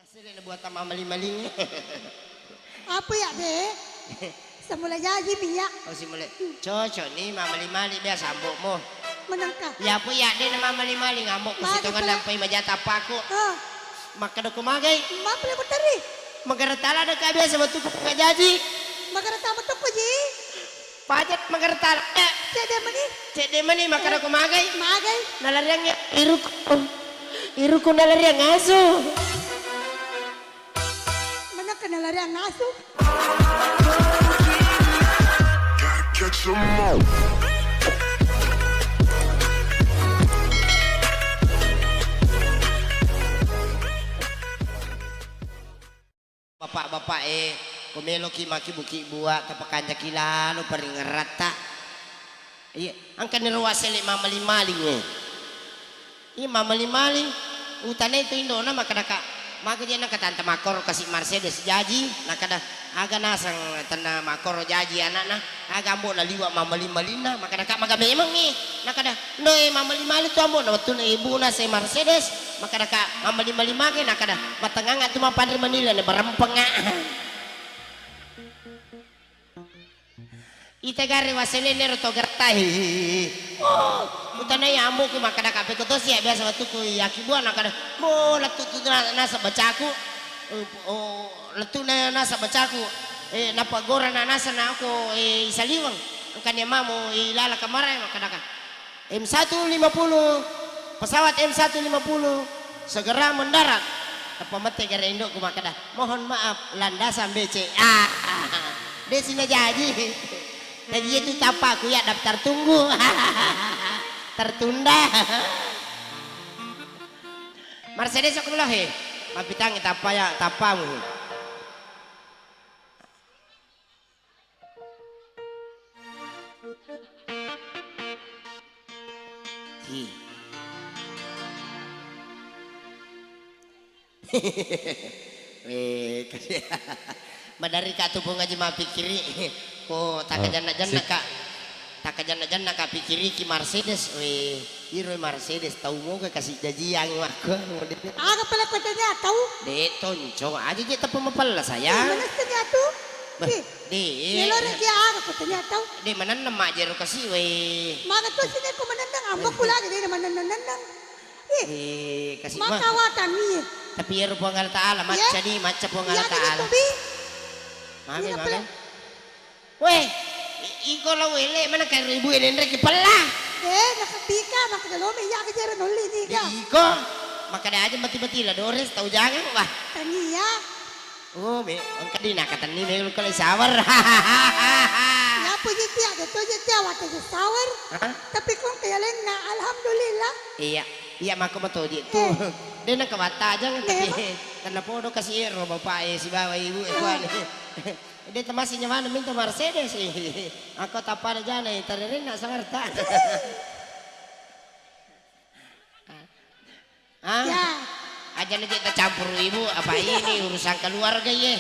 Sila buat sama maling-maling. Apa ya deh? Semula jadi biak. Oh si mulai cocok nih mama maling-maling biasa ambokmu. Menangkap. Ya apa ya dia nama maling-maling ambok kusitongan sampai majata paku. Ah, Maka ada kumagai. maaf le puteri. Magaratala ada kah biasa betul kok jadi. Magara tama to ko ji. Pajat magaratala. Jadi mani? Cek dia mana maka ada kumagai. Magai. Nalariangnya iruku nalariang asu. Mana kena lari ang aso? Catch 'em all. Bapak-bapak kumelo ki maki buki buat tapakanja kilalo paring ngerata. Iya, angka ni ruas selik mamaling-maling Iya mamaling-maling. Utana itu Indo na makadaka. Maka dia nak kata makor kasih Mercedes jaji nakada aga nasang tanda makor jaji anak na aga ambo na liwa mamaling-malina makadaka maga memang nakada no mamaling-malin tu ambo na betul ibu na saya Mercedes makadaka mamaling-malin make nakada batanganga tu mapadri Manila ne barempeng itagari waselene roto gertai oh utana ya ambo ku makada kape ko to siya biasa watu ku yakibua nakada mo latu tu nasa bacaku oh latu na nasa bacaku napagora na nasa na ako isaliwang ang kanya mamo ilala kamaray makada ka M150 pesawat M150 segera mendarat napamate gara Indo ku makada mohon maaf landasan BC dia sini jadi. Tadi itu tapak aku ya daftar tunggu tertunda. Mercedes aku lah mapitang tapa ya tapamu. Madari katu pun ngaji mapikiri. Ko takajana-jana kak pikiri ki Mercedes iro Mercedes tahu mo ka kasih jajiang aku Aga pala ko tanya tahu? de tonco aja je tapo mapala sayang Mana tanya tu? de Nilore dia aga ko tanya tahu? de manan na majero kasi Maga tu sini ko manandang amo ko lagi dia manandang. kasi ba Makawatan ni. tapi iro po ang taala matcha di matcha po ang Ya taala gitu bi. mami weh iko la wele mana kay ribu enendre ki pala Nakapika makadalome ya ka jera nolli ni ka. iko makada aja mati-mati la dores tahu jangan wah Tania. oh me ang kadina katan ni me kala sawar Ya puji dia ada tu je dia wate je sawar. Tapi kung kaya lang na alhamdulillah. iya iya mako matoji tu dia nak kawata aja tapi karena podo kasih ero bapak si bawa ibu kuan dia temasi nyaman minta Mercedes aku tapar jana tererin nak sangarta Ya. aja nih kita campur ibu apa ini urusan keluarga ya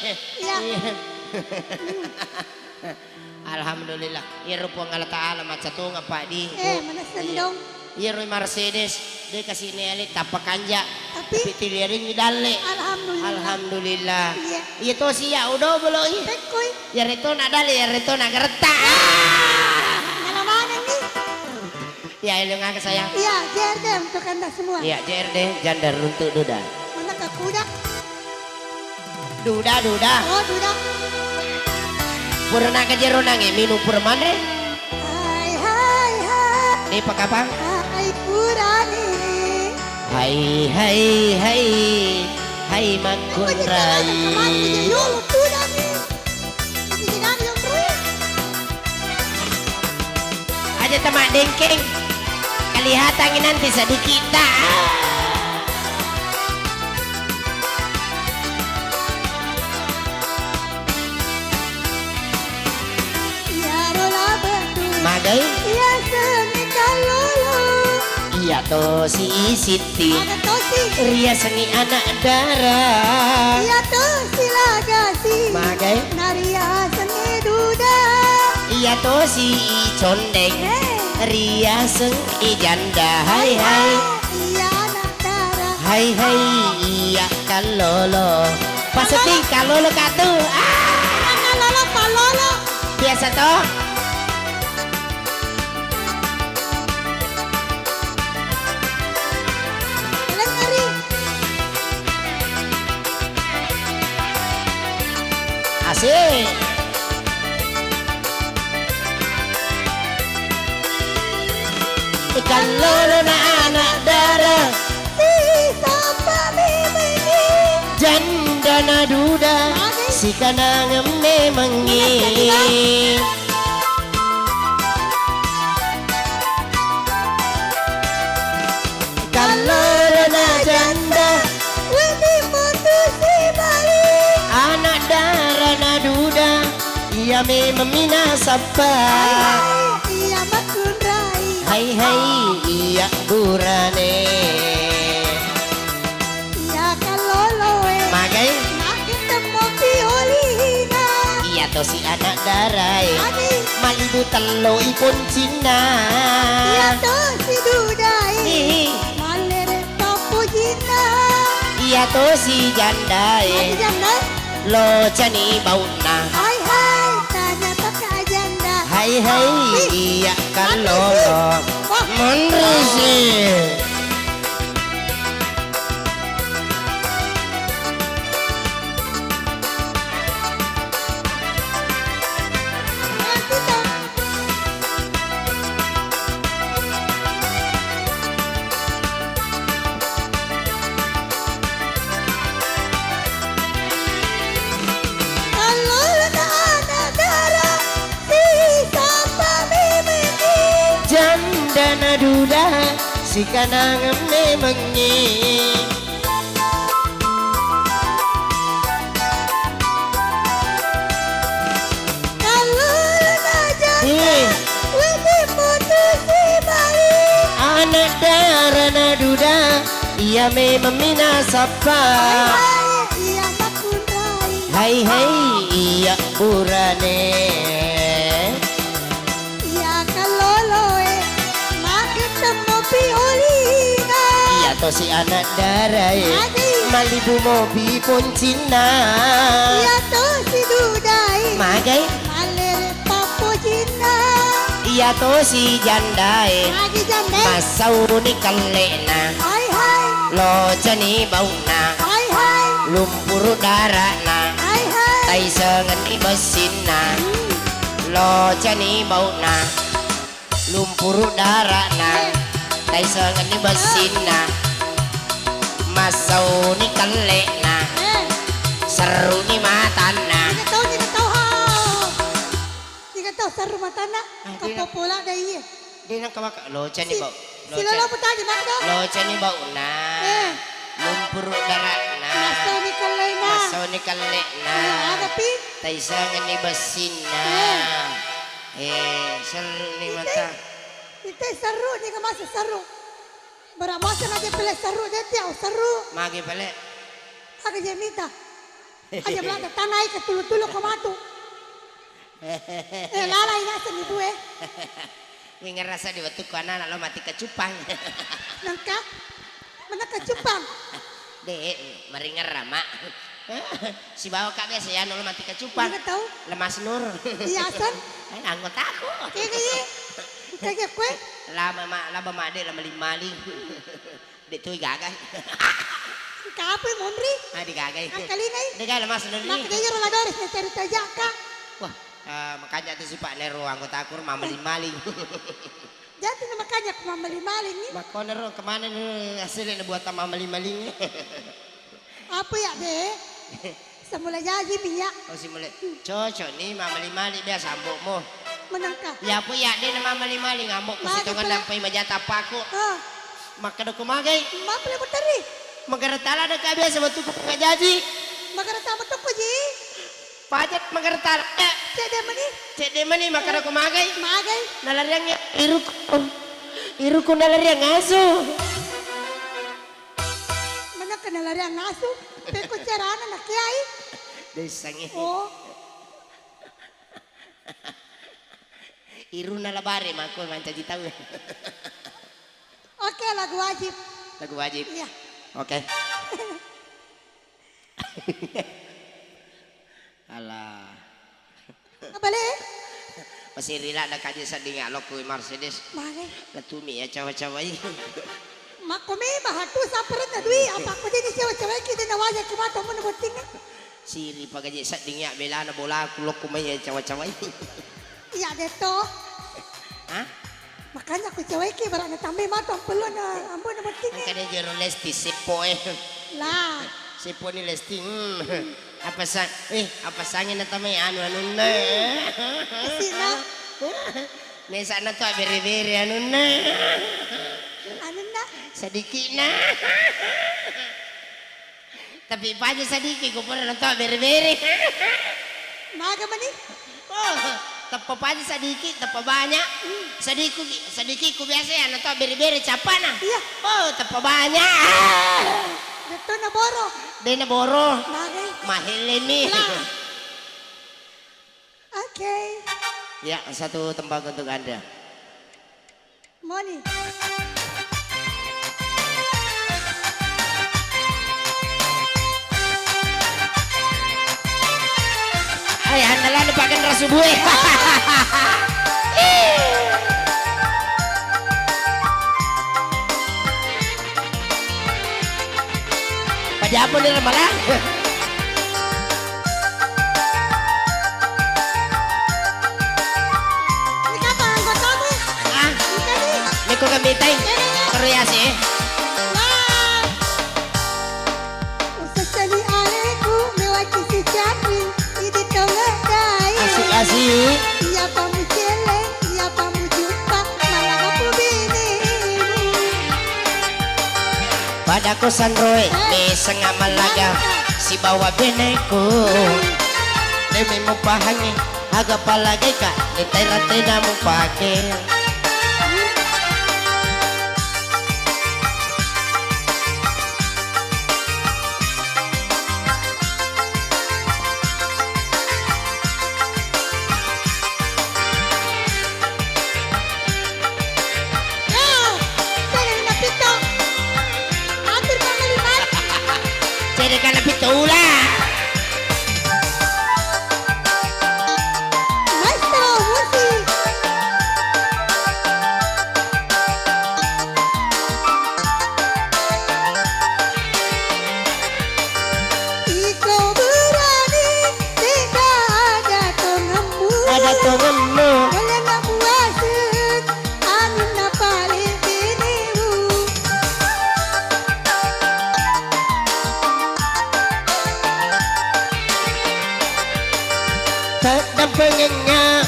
alhamdulillah iro po ang taala macatung apa di Mana sendong. iro Mercedes dia kasih nelit tapakanja Tapi tiliring idale alhamdulillah. alhamdulillah Iya. itu sih ya udah belum Tekoy. ya reto nadale ya reto nagerta Mana ni? ya ilung nga sayang Iya, JRD untuk anda semua. ya JRD jandar untuk duda Mana ka kuda? duda Oh, duda. purna ka jero nangi minum purmane Hai hai hai. di pakapang Hai purani. hai hai hai hai makunrai Yo, kuda ni. Ini kan yang terus. aja temak dengkeng kelihatan nanti sedikit Ya rola batu. magai Ya seni kalolo. iya to si Siti Ada tosi. ria seni anak darah Ya tosi lagasi. magai Naria seni duda. iya to si Condeng ria seng janda hai hai Iya anak darah. hai hai iya kalolo. Pasti kalolo katu. Kalolo, kalolo. Biasa toh. Alang ari. Asik. Kalolo na anak darah. Sapa mimini. Janda na duda. Si kanang memangi. Kalolo na janda. Wini putusi balik. Anak darah na duda. Ia memang minasapa. Iya makunrai. Hai hai iya burane. Iya kalolo Magai makin temo piolina. iya to si anak darai. Adi. Malibu telo ipon Cina. Iya to si dudai. Ih, Malere papu jina. iya to si jandai. Lagi janda. Lo cani bauna. Hai hai tanya tak ke ajanda. Hai hai iya kalolo. Mandrisi. Janda na duda si kanang memangi. Ih, anak darah na duda ia memang minasapa. Hai hai iya burane. Iya to si anak darah. Malibu mobi pun Cina. Magai iya to si jandai. Masau ni kalena. Lo cani bauna. Lumpur darana. Tai sengen ibasina. Lo cani bauna. Lumpur darana. Tai sengen ibasina. Masau ni kalena. Seru ni matana. Seru matana, kau pula dah iya. Di nang kawak lo cani bau. Sila lo petani mana? Lo cani bauna. Lumpur darana. Masau ni kalena. Masau ni kalena. Ada pi? Tai sengen ibasina. Seru ni mata. Itu seru ni ke masa seru. Beramasan aja pilih seru dia tiaw seru. Magi pale. Ada je minta. Aja belakang tanah ke tulu-tulu ke matu. Lalai nasa ni bu Wih ngerasa di waktu anak lo mati kecupang. Nangka? Mana kecupang? Dek, mari ngerama. Si bawa kak biasa ya lo mati kecupang. Mana tahu? Lemas nur. Iya san? Anggota aku. Kayak kayak kue. Lama mak dek lama maling. Dek tuh gagai. Kapan Mondri? Di gagai. Kali ni. Dek lemas nur Nak ni. dia orang lagi harus cerita jaka. Wah, makanya tuh si Pak Nero anggota aku mah maling. Jadi makanya aku maling ni. Mak Nero kemana nih hasilnya buat tambah maling. Apa ya deh? Semula jadi minyak. Oh si mulai cocok nih mama mali biasa ambokmu. Menangkap. Ya apa ya dia nama mali ngamuk ke situ kan sampai majata paku. Maka ada kumagai. Mak boleh berteri. Magaratala ada biasa betul ku ngajaji. Magara sama tu kuji. Pajat magaratala. Cek demani maka ada kumagai. Magai. Nalariangnya iruku nalariang ngasuh. Mana kena lari ang nasu? Peko cerana nak kiai. Desangnya. Oh. Iru nalabare mako manca tahu. Oke lagu wajib. Lagu wajib. Iya. Oke. Alah. Apa le? Masih rila na kaji sa dinga lo ko Mercedes. Mare. Natumi ya cawa-cawa ini. Makome bahatu saparat na dui apa ko din siya cewek kita nawaja kumato mo nabuting na. Siri pagaji sa dinga bela na bola kulok kumay ya cawa-cawa ini. Iya deto. Ha? Makanya ko cewek ki barang na tambe mato perlu na ambo nabuting Ang na. kada jero Lesti sipo eh. Lah. Sipo ni Lesti. Apa sangin na tamay anu na. Kasi na. Nesa na to beri-beri anu na. Ano na? Sedikit na. Tapi pa sedikit ko pala na to beri-beri. Maga man ni. Oh, tapa pa sedikit, tapa banyak. Sedikit ko biasa ya na to beri-beri capa na. Iya. Oh, tapa banyak. Deto na boro. Di na boro. Bagay. Mahal ini. Okay. Ya, satu tembak untuk Anda. Money. Ay, Anda lah dipakai rasu gue. Pajapon nila malang. Ini ka pa anggota mo? Ah, Ika ni. Niko gamitin. Karyasi eh. Lah. Usasali aleku mewaki si Chaplin. Idi tolong Asik-asik. Iya pamu celeng, iya pamu jumpa, malah aku binimu. Pada kosan Roy, di sengah Malaga, si bawa beneku. Demi mo pahangi, agak palagi ka, itay-ratay na mo pakai. Ah, celeng na pito. Atur ka maliman. Jadi kan lebih tula. Maestro, musik. Ikaw berani, tidak ada tengahmu. Ada tongenmu. Wala na buwasan, amin na paling binimu. Tak dampangnya,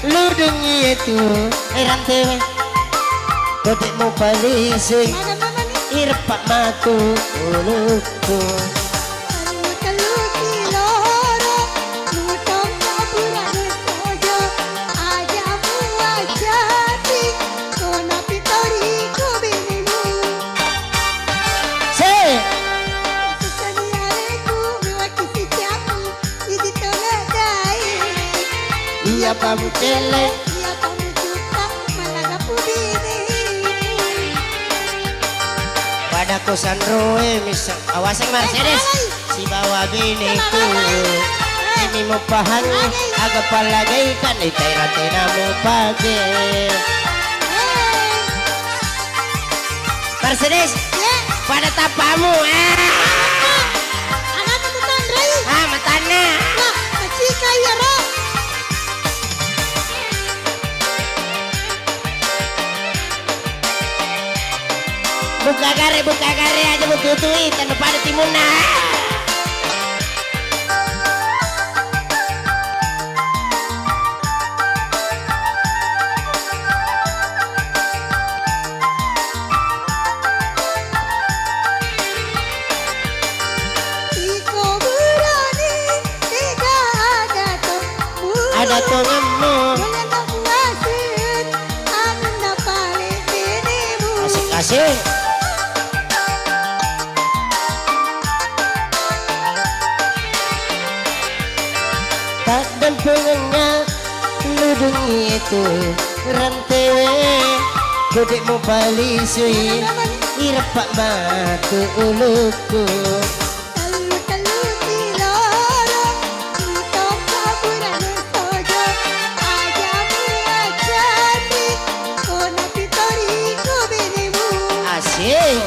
lu dengi itu. Rantai, kodek mo palising. Mana mama ni? Irpak matu, uluku. Kaluti loro, lutong kaburan sojo, aja muajati, kona pitori ko binimu. Se, Susani areku, mewaki si Chapu, idi toledai. iya pamu celeng. Iya kamu jumpa, malaga po binimu. Pada kosan Roy, misal awasan Mercedes, si bawa beneku. Ini mo pahangi, agak palagi kan itay-ratay na mo pakai. Hey, Mercedes, yeah. pada tapamu. Anak mo Ray. Matana. Lah, kachika ya ro. Buka gare aja mau tutui, tanpa pada timuna. Ikaw berani, tidak ada temu. Ada tongenmu. Wala na buwasan, amin na paling binimu. Asik-asik. Tak dampangnya, lu dengi itu. Rantai, kodek mo palising. Irpak matu uluku. Kaluti Eh.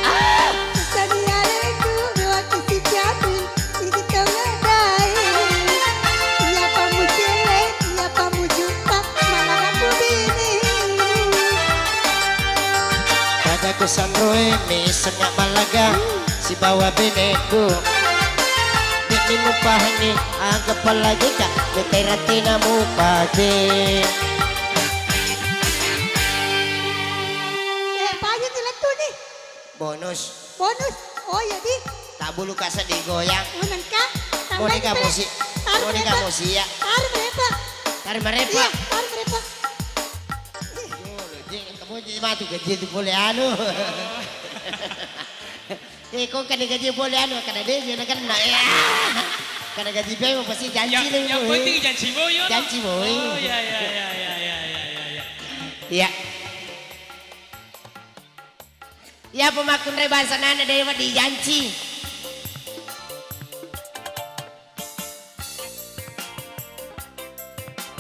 Ah. Saniareku waktu si jatuh sedikit mengadai. Iya kamu jelek, iya kamu jumpa, mana aku bini. Padaku sanroe mi sengak malaga si bawa beneku. Di mupahani agak palagi ka beteratina mupade. Pagi tuh tuh nih. Bonus Bonus. Oh ya di. tak bulu kasa digoyang. Unan ka. Boneka musik. Boneka musik ya. Tarik mereka. Tarik merepa. Iya, tarik mereka. Kamu jadi matu gaji itu boleh anu. Kau kena gaji boleh anu karena dia nak kena ya. Karena gaji pay pasti janji lah. Yang penting janji mo yun. Janji boy. Oh ya. Iya. Ya pemakun bahasa nana dari di janji.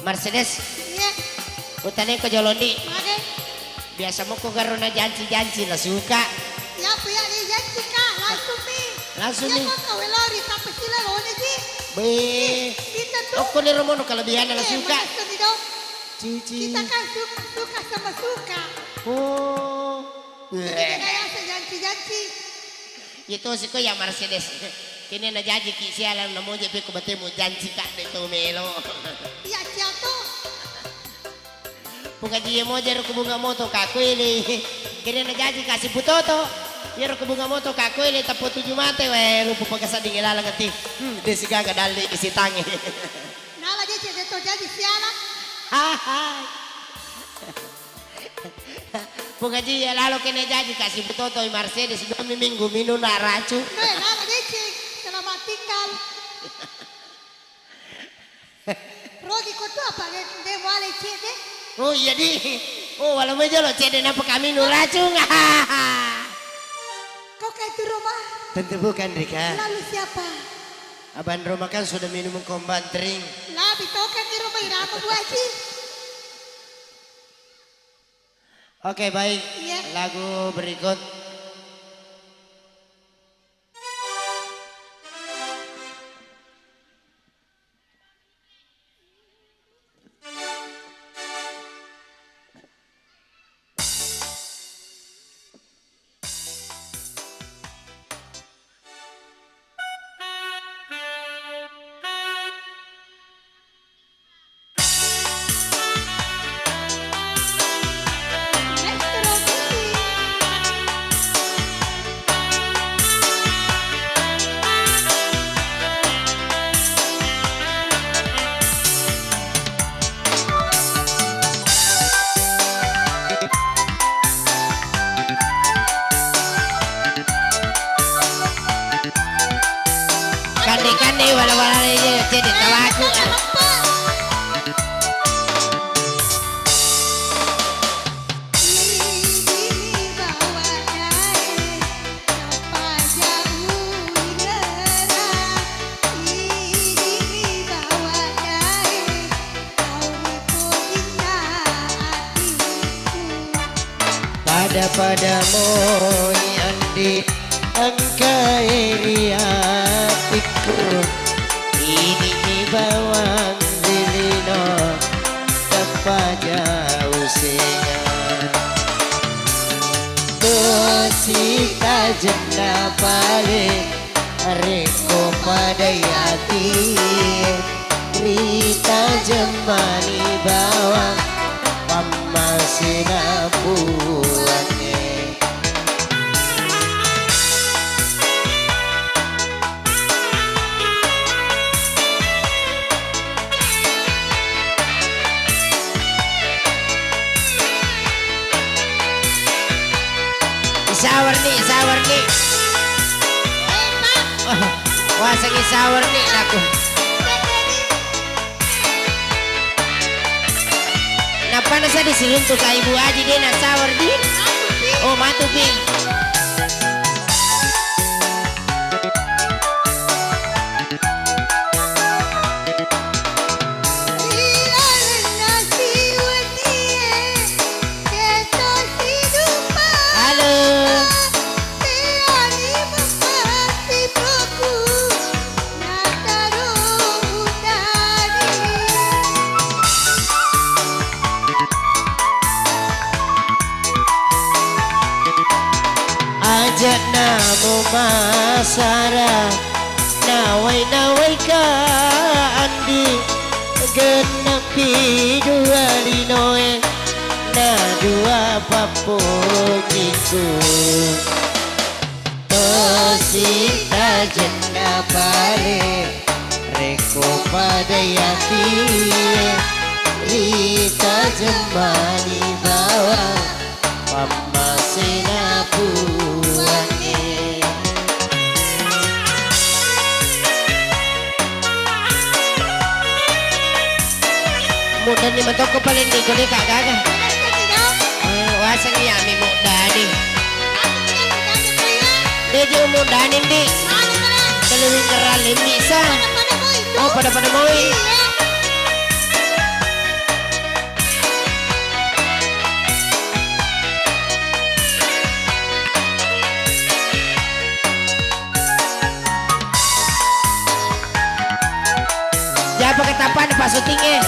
Mercedes, Iya. utane ko jolondi. Oke. Biasa mo ko garuna janji lah suka. Ya punya di janji kak. Langsung nih. Langsung Ya nih. kok kau lari tapi sila lo nih. Be, Kita tuh. aku ni romono kelebihan lah suka. Mana sedih dong. Cici. Kita kan suka sama suka. Oh. Kayak sejanji-janji. Itu sih ko yang Mercedes. Kini na janji ki sialan na mo jepe ko batemu janji kak de to melo. Iya jatuh. Bukan dia mau jero ko bunga moto kako ini. Kini na janji kasih putoto. Jero ko bunga moto kako ini tapo 7 mate we lupa pagkasa di ngilala ngati. Desi gaga dali isi tangi. Nala dia jadi tuh jadi sialan. Hai. Bukan dia lalu kena janji kasih putoto Mercedes 2 minggu minum nak racu. Nala dia selamat tinggal. Rogi kau tuh apa dia boleh cede? Oh iya di. Oh walau meja lo cede napa kami minum racun. Kau kayak di rumah. Tentu bukan Rika. Lalu siapa? Abang Roma kan sudah minum kombantring. Labi kau kan di rumah irama Bu Haji. Oke baik. Iya. Lagu berikut. Kani wala-wala aja jadi tawaku. Padamu yang di angkai hatiku ini bawang zilino tepat jauh singa Tosika jenda paling reko pada hati Rita jemani bawang mama sinapuannya Sour nih. Wah, sangi sour nih aku. Napa nasa disilun tuh kak Ibu Haji dia nak sour din? Oh, matu ping. Aja namo masara nawai ka andi genepi dua linoe na dua papo gitu tosita jenda pare reko pada yati rita jemani bawa pama senapu muda ni mentok ko paling di ko ni kagaga wasang yami muda ni dia muda ni di kelewing keralim bisa oh pada moi jangan pakai tapan pas syutingnya.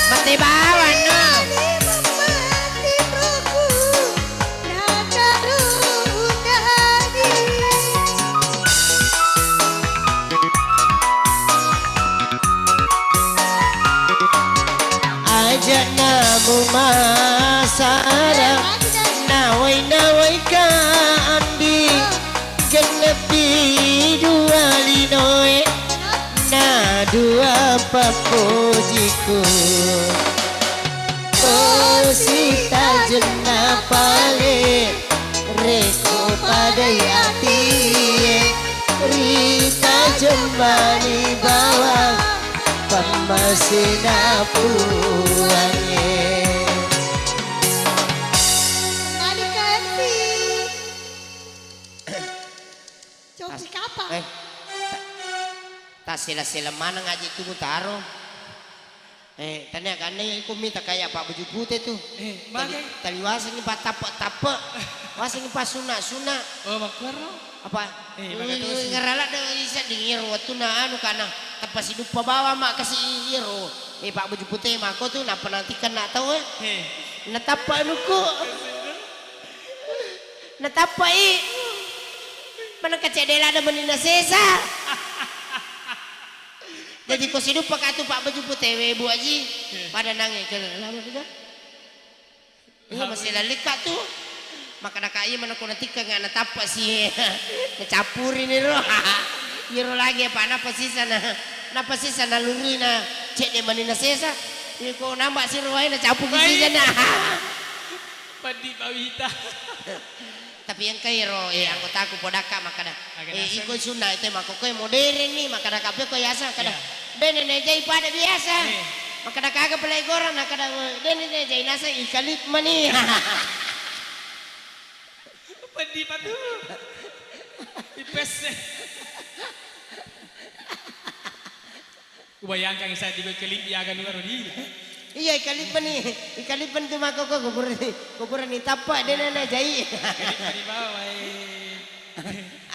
Mati bawan no. Aja namu masara nawai ka andi genepi dua linoe na dua papojiku oh sita jena pale reko pada yati rita jembani bawang pamasina puange Coba kapan? Tak sila-sila mana ngaji tu taro. Tanya kan ni aku minta kayak Pak baju putih tu. Tali wasing ni pak tapak, wasing ni pak sunak. Oh makar no? Apa? Ngerala dah isa dingir waktu na anu kana tapas hidup pa bawa mak kasih hero. Pak baju putih mak aku tu nak penantikan nak tahu natapa anu ko. Natapa mana kecedela ada menina sesa. Jadi kau hidup pakai tu Pak baju putih Bu Haji pada nangis ke lama juga. Ini masih lalikat tu. Maka nak kaya mana kau nanti kagak nak apa sih ngecampur ini roh. Iro lagi apa napa sih sana luri na cek de menina sesa. Ini kau nambah si roh na campur gigi jana. Padi bawita. Tapi yang kairo anggota aku podaka makada iko sunda itu mako koy modern ni makada kape ko yasa kada dene nejai pada biasa makada kaga pelai goran makada dene nejai nasa ikalip mani Padi patu ipes bayangkan saya di kelip ya kan luar di iya ikalipan tu mako ko kuburan ni tapak dene nejai di bawah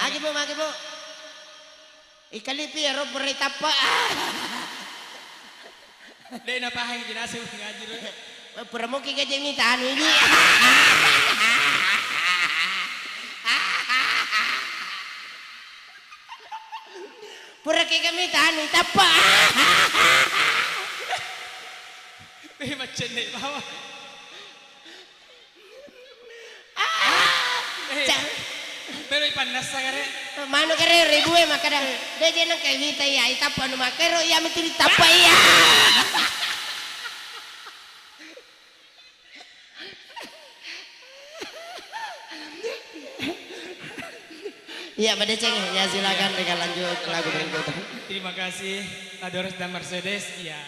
agi po ikalipi ero beri tapak deh napa hang jenazah ngaji dulu Puramuki ka dyan ni tano ini. Puraki kami tano tapa. Macam ni bawa. Pero ipanas sa kare. Mano kare ribu makada. Deje nang kay vita ya itapa no makero ya mitiri tapa ya. Iya, Mbak Deceng, ya silakan dengan lanjut lagu berikutnya. Terima kasih, Ladores dan Mercedes. Ya.